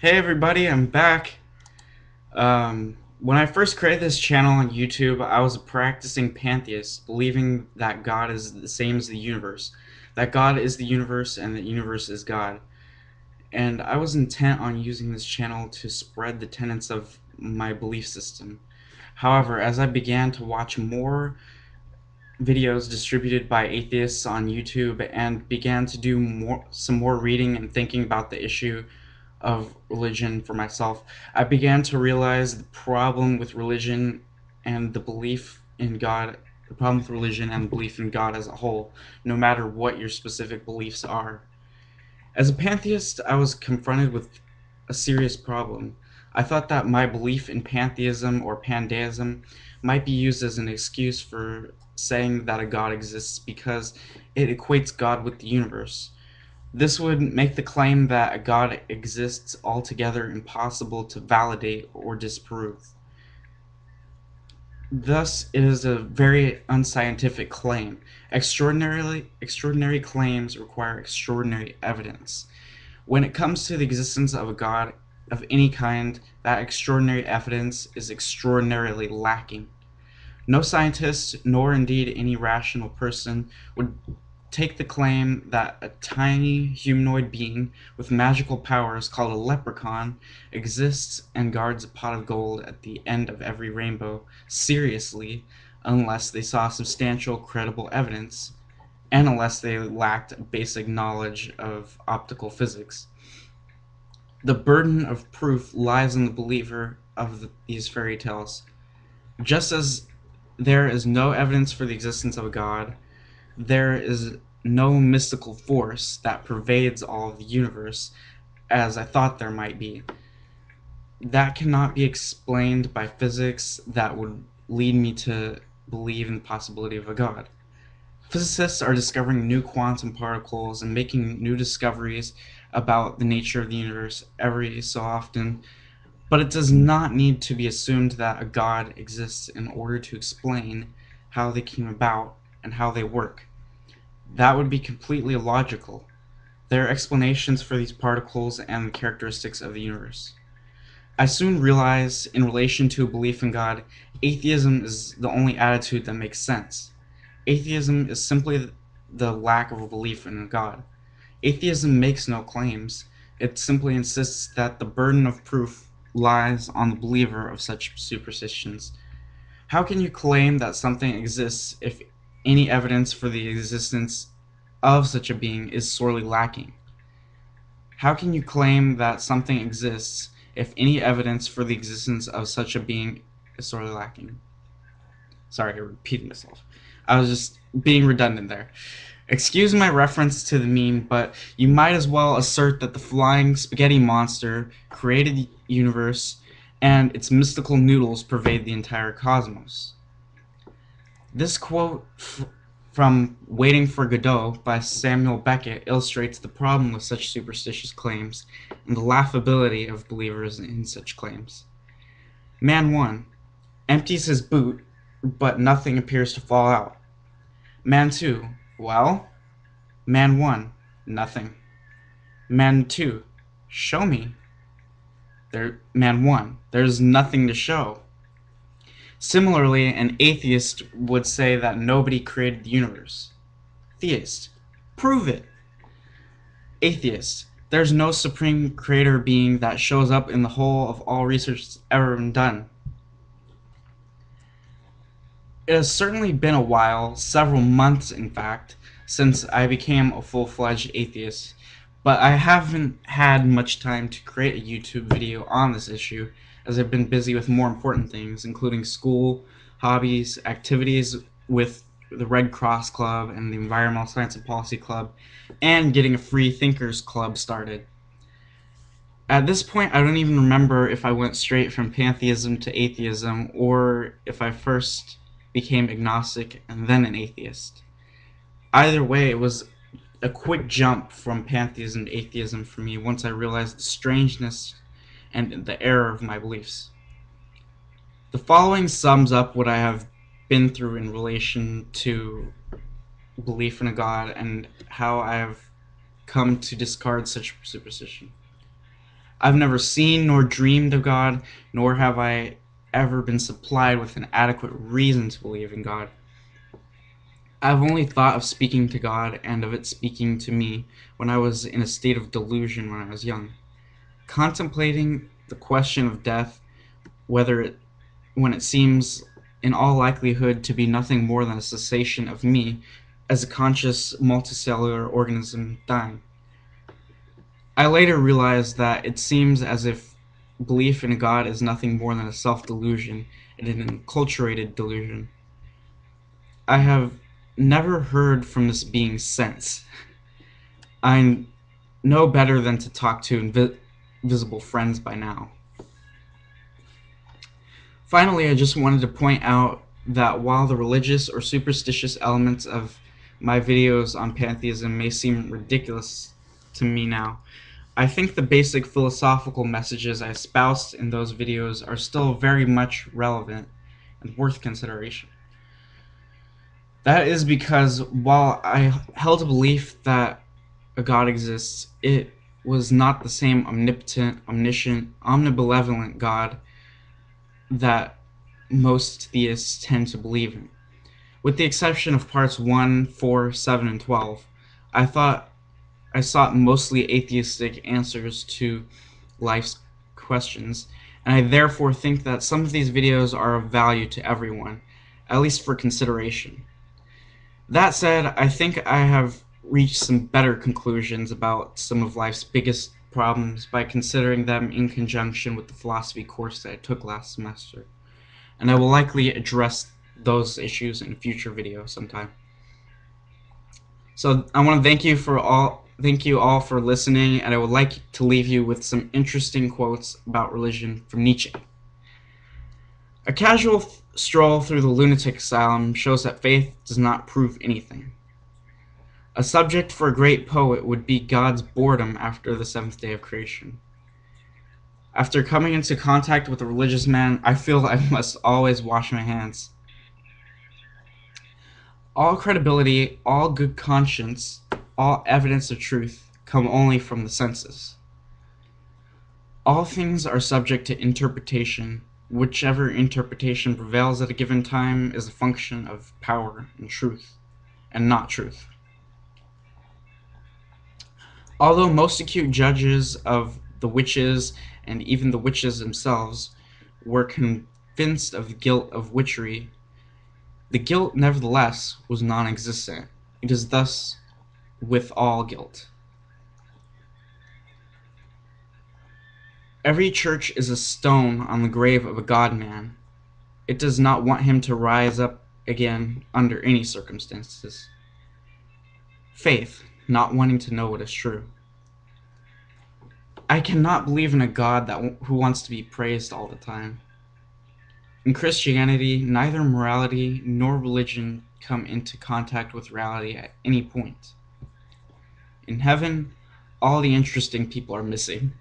Hey everybody, I'm back. When I first created this channel on YouTube, I was a practicing pantheist, believing that God is the same as the universe. That God is the universe and the universe is God. And I was intent on using this channel to spread the tenets of my belief system. However, as I began to watch more videos distributed by atheists on YouTube and began to do some more reading and thinking about the issue of religion for myself, I began to realize the problem with religion and the belief in God, the problem with religion and belief in God as a whole, no matter what your specific beliefs are. As a pantheist, I was confronted with a serious problem. I thought that my belief in pantheism or pandeism might be used as an excuse for saying that a God exists because it equates God with the universe. This would make the claim that a God exists altogether impossible to validate or disprove. Thus, it is a very unscientific claim. Extraordinary claims require extraordinary evidence. When it comes to the existence of a God of any kind, that extraordinary evidence is extraordinarily lacking. No scientist, nor indeed any rational person, would take the claim that a tiny humanoid being with magical powers called a leprechaun exists and guards a pot of gold at the end of every rainbow seriously, unless they saw substantial, credible evidence, and unless they lacked basic knowledge of optical physics. The burden of proof lies on the believer of these fairy tales. Just as there is no evidence for the existence of a God, there is no mystical force that pervades all of the universe, as I thought there might be. That cannot be explained by physics that would lead me to believe in the possibility of a God. Physicists are discovering new quantum particles and making new discoveries about the nature of the universe every so often, but it does not need to be assumed that a God exists in order to explain how they came about and how they work. That would be completely illogical. There are explanations for these particles and the characteristics of the universe. I soon realized, in relation to a belief in God, atheism is the only attitude that makes sense. Atheism is simply the lack of a belief in a God. Atheism makes no claims. It simply insists that the burden of proof lies on the believer of such superstitions. How can you claim that something exists if any evidence for the existence of such a being is sorely lacking? How can you claim that something exists if any evidence for the existence of such a being is sorely lacking? Sorry, I repeated myself. I was just being redundant there. Excuse my reference to the meme, but you might as well assert that the flying spaghetti monster created the universe and its mystical noodles pervade the entire cosmos. This quote from Waiting for Godot by Samuel Beckett illustrates the problem with such superstitious claims and the laughability of believers in such claims. Man 1 empties his boot, but nothing appears to fall out. Man 2, well? Man 1, nothing. Man 2, show me. Man 1, there's nothing to show. Similarly, an atheist would say that nobody created the universe. Theist, prove it. Atheist, there's no supreme creator being that shows up in the whole of all research that's ever been done. It has certainly been a while, several months in fact, since I became a full-fledged atheist, but I haven't had much time to create a YouTube video on this issue, as I've been busy with more important things, including school, hobbies, activities with the Red Cross Club and the Environmental Science and Policy Club, and getting a Free Thinkers Club started. At this point, I don't even remember if I went straight from pantheism to atheism, or if I first became agnostic and then an atheist. Either way, it was a quick jump from pantheism to atheism for me once I realized the strangeness and the error of my beliefs. The following sums up what I have been through in relation to belief in a God and how I have come to discard such superstition. I've never seen nor dreamed of God, nor have I ever been supplied with an adequate reason to believe in God. I've only thought of speaking to God and of it speaking to me when I was in a state of delusion when I was young, contemplating the question of death, when it seems in all likelihood to be nothing more than a cessation of me as a conscious multicellular organism dying. I later realized that it seems as if belief in God is nothing more than a self-delusion and an enculturated delusion. I have never heard from this being since. I know better than to talk to invisible friends by now. Finally, I just wanted to point out that while the religious or superstitious elements of my videos on pantheism may seem ridiculous to me now, I think the basic philosophical messages I espoused in those videos are still very much relevant and worth consideration. That is because while I held a belief that a God exists, it was not the same omnipotent, omniscient, omnibenevolent God that most theists tend to believe in. With the exception of parts 1, 4, 7, and 12, I sought mostly atheistic answers to life's questions, and I therefore think that some of these videos are of value to everyone, at least for consideration. That said, I think I have reached some better conclusions about some of life's biggest problems by considering them in conjunction with the philosophy course that I took last semester, and I will likely address those issues in a future video sometime. So I want to thank you all for listening, and I would like to leave you with some interesting quotes about religion from Nietzsche. A casual stroll through the lunatic asylum shows that faith does not prove anything. A subject for a great poet would be God's boredom after the seventh day of creation. After coming into contact with a religious man, I feel that I must always wash my hands. All credibility, all good conscience, all evidence of truth come only from the senses. All things are subject to interpretation. Whichever interpretation prevails at a given time is a function of power and truth, and not truth. Although most acute judges of the witches, and even the witches themselves, were convinced of the guilt of witchery, the guilt, nevertheless, was non-existent. It is thus with all guilt. Every church is a stone on the grave of a God-man. It does not want him to rise up again under any circumstances. Faith, not wanting to know what is true. I cannot believe in a God who wants to be praised all the time. In Christianity, neither morality nor religion come into contact with reality at any point. In heaven, all the interesting people are missing.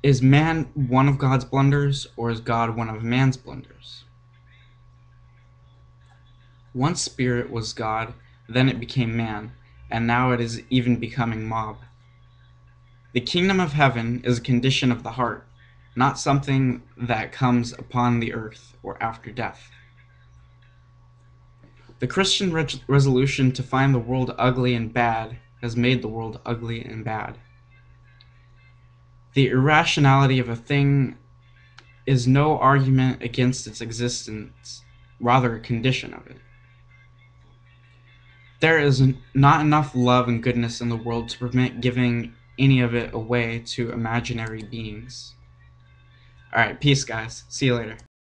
Is man one of God's blunders, or is God one of man's blunders? Once spirit was God, then it became man, and now it is even becoming mob. The kingdom of heaven is a condition of the heart, not something that comes upon the earth or after death. The Christian resolution to find the world ugly and bad has made the world ugly and bad. The irrationality of a thing is no argument against its existence, rather a condition of it. There is not enough love and goodness in the world to permit giving any of it away to imaginary beings. Alright, peace guys. See you later.